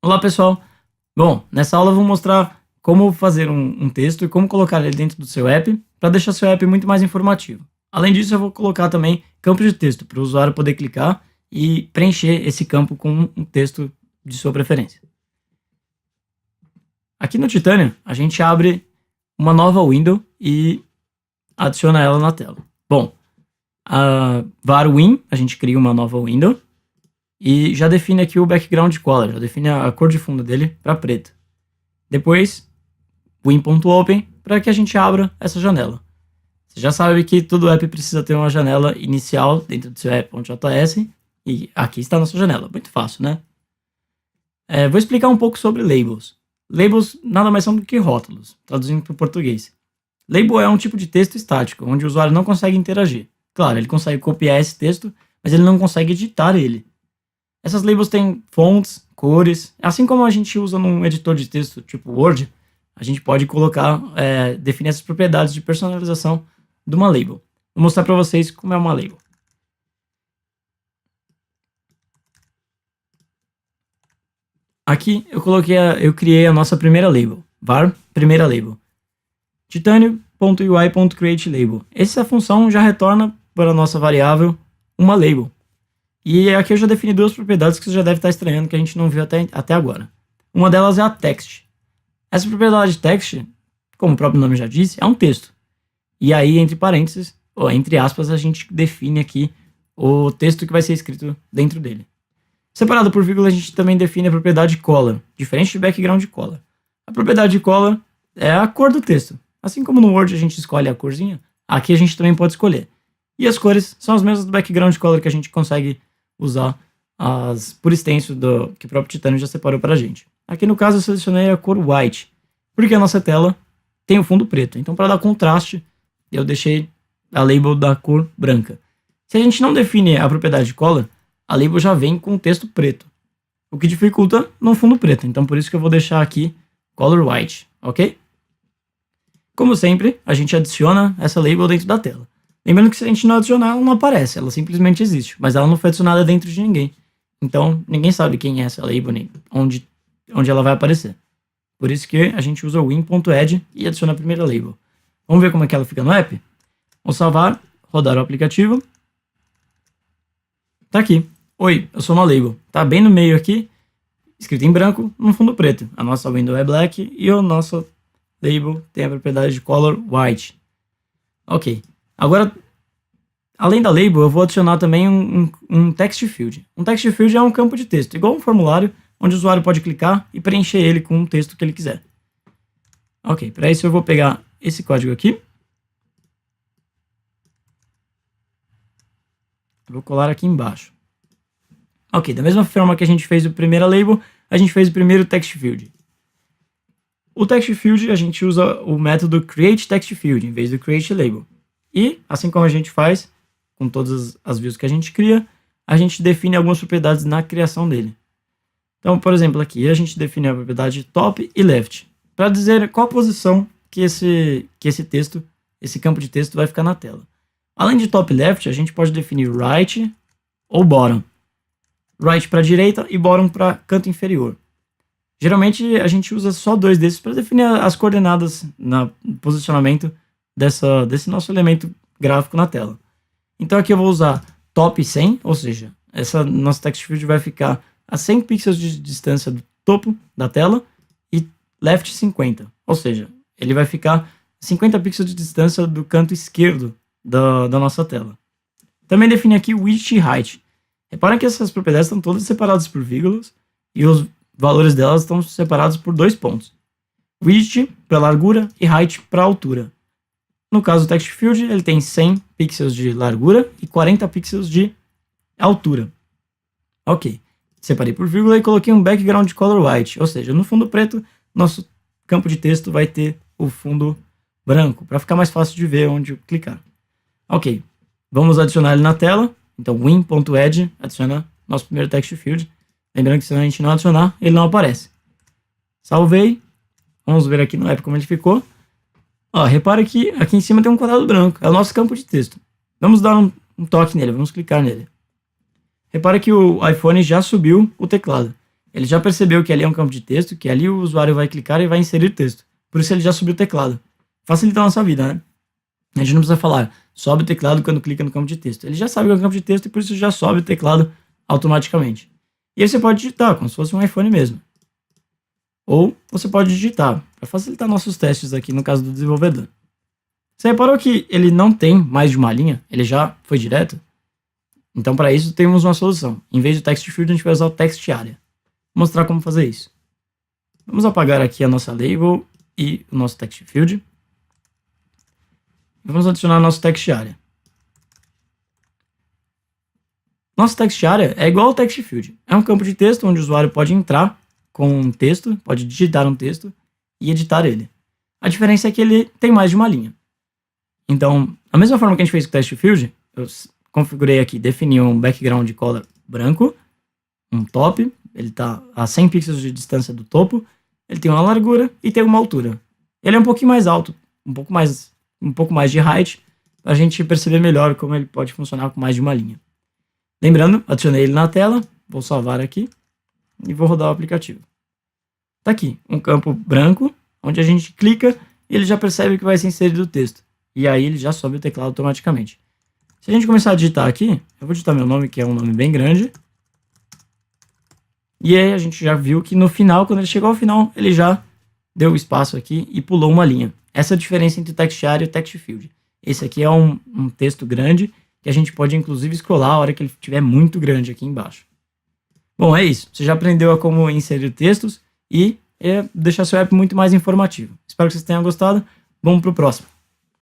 Olá pessoal, bom, nessa aula eu vou mostrar como fazer um texto e como colocar ele dentro do seu app para deixar seu app muito mais informativo. Além disso, eu vou colocar também campos de texto para o usuário poder clicar e preencher esse campo com um texto de sua preferência. Aqui no Titanium, a gente abre uma nova window e adiciona ela na tela. Bom, a var win, a gente cria uma nova window e já define aqui o background color, já define a cor de fundo dele para preto. Depois, win.open para que a gente abra essa janela. Você já sabe que todo app precisa ter uma janela inicial dentro do seu app.js e aqui está a nossa janela. Muito fácil, né? Vou explicar um pouco sobre labels. Labels nada mais são do que rótulos, traduzindo para o português. Label é um tipo de texto estático, onde o usuário não consegue interagir. Claro, ele consegue copiar esse texto, mas ele não consegue editar ele. Essas labels têm fontes, cores, assim como a gente usa num editor de texto tipo Word, a gente pode colocar, definir essas propriedades de personalização de uma label. Vou mostrar para vocês como é uma label. Aqui eu criei a nossa primeira label, var primeira label, titanium.ui.createLabel. Essa função já retorna para a nossa variável uma label. E aqui eu já defini duas propriedades que você já deve estar estranhando que a gente não viu até agora. Uma delas é a text. Essa propriedade text, como o próprio nome já disse, é um texto. E aí, entre parênteses, ou entre aspas, a gente define aqui o texto que vai ser escrito dentro dele. Separado por vírgula, a gente também define a propriedade color, diferente de background color. A propriedade color é a cor do texto. Assim como no Word a gente escolhe a corzinha, aqui a gente também pode escolher. E as cores são as mesmas do background color que a gente consegue usar por extenso que o próprio Titanium já separou para a gente. Aqui no caso eu selecionei a cor white, porque a nossa tela tem o fundo preto. Então para dar contraste, eu deixei a label da cor branca. Se a gente não define a propriedade color, a label já vem com o texto preto, o que dificulta no fundo preto. Então por isso que eu vou deixar aqui color white, ok? Como sempre, a gente adiciona essa label dentro da tela. Lembrando que se a gente não adicionar, ela não aparece, ela simplesmente existe, mas ela não foi adicionada dentro de ninguém. Então, ninguém sabe quem é essa label, nem onde ela vai aparecer. Por isso que a gente usa o win.add e adiciona a primeira label. Vamos ver como é que ela fica no app? Vamos salvar, rodar o aplicativo. Tá aqui. Oi, eu sou uma label. Tá bem no meio aqui, escrito em branco, no fundo preto. A nossa window é black e o nosso label tem a propriedade de color white. Ok. Agora, além da label, eu vou adicionar também um text field. Um text field é um campo de texto, igual um formulário, onde o usuário pode clicar e preencher ele com o texto que ele quiser. Ok, para isso eu vou pegar esse código aqui. Vou colar aqui embaixo. Ok, da mesma forma que a gente fez o primeiro label, a gente fez o primeiro text field. O text field, a gente usa o método createTextField em vez do createLabel. E, assim como a gente faz com todas as views que a gente cria, a gente define algumas propriedades na criação dele. Então, por exemplo, aqui a gente define a propriedade top e left, para dizer qual posição que esse texto, esse campo de texto vai ficar na tela. Além de top e left, a gente pode definir right ou bottom. Right para a direita e bottom para canto inferior. Geralmente a gente usa só dois desses para definir as coordenadas no posicionamento desse nosso elemento gráfico na tela. Então aqui eu vou usar top 100, ou seja, essa nossa text field vai ficar a 100 pixels de distância do topo da tela e left 50, ou seja, ele vai ficar 50 pixels de distância do canto esquerdo da nossa tela. Também defini aqui width e height. Reparem que essas propriedades estão todas separadas por vírgulas e os valores delas estão separados por dois pontos. Width para largura e height para altura. No caso do text field, ele tem 100 pixels de largura e 40 pixels de altura. Ok, separei por vírgula e coloquei um background color white, ou seja, no fundo preto, nosso campo de texto vai ter o fundo branco, para ficar mais fácil de ver onde clicar. Ok, vamos adicionar ele na tela. Então, win.add adiciona nosso primeiro text field. Lembrando que se a gente não adicionar, ele não aparece. Salvei. Vamos ver aqui no app como ele ficou. Ó, repara que aqui em cima tem um quadrado branco. É o nosso campo de texto. Vamos dar um toque nele. Vamos clicar nele. Repara que o iPhone já subiu o teclado. Ele já percebeu que ali é um campo de texto, que ali o usuário vai clicar e vai inserir texto. Por isso ele já subiu o teclado. Facilita a nossa vida, né? A gente não precisa falar, sobe o teclado quando clica no campo de texto. Ele já sabe que é um campo de texto e por isso já sobe o teclado automaticamente. E aí você pode digitar, como se fosse um iPhone mesmo. Ou você pode digitar, para facilitar nossos testes aqui no caso do desenvolvedor. Você reparou que ele não tem mais de uma linha? Ele já foi direto? Então, para isso, temos uma solução. Em vez do text field, a gente vai usar o text area. Vou mostrar como fazer isso. Vamos apagar aqui a nossa label e o nosso text field. Vamos adicionar nosso text area. Nosso text area é igual ao text field. É um campo de texto onde o usuário pode entrar com um texto, pode digitar um texto e editar ele. A diferença é que ele tem mais de uma linha. Então, da mesma forma que a gente fez com o text field, eu configurei aqui, defini um background color branco, um top, ele está a 100 pixels de distância do topo, ele tem uma largura e tem uma altura. Ele é um pouquinho mais alto, um pouco mais de height, para a gente perceber melhor como ele pode funcionar com mais de uma linha. Lembrando, adicionei ele na tela, vou salvar aqui e vou rodar o aplicativo. Tá aqui, um campo branco, onde a gente clica e ele já percebe que vai ser inserido o texto. E aí ele já sobe o teclado automaticamente. Se a gente começar a digitar aqui, eu vou digitar meu nome, que é um nome bem grande. E aí a gente já viu que no final, quando ele chegou ao final, ele já deu espaço aqui e pulou uma linha. Essa é a diferença entre o text area e o text field. Esse aqui é um texto grande que a gente pode inclusive scrollar a hora que ele estiver muito grande aqui embaixo. Bom, é isso. Você já aprendeu a como inserir textos e deixar seu app muito mais informativo. Espero que vocês tenham gostado. Vamos para o próximo.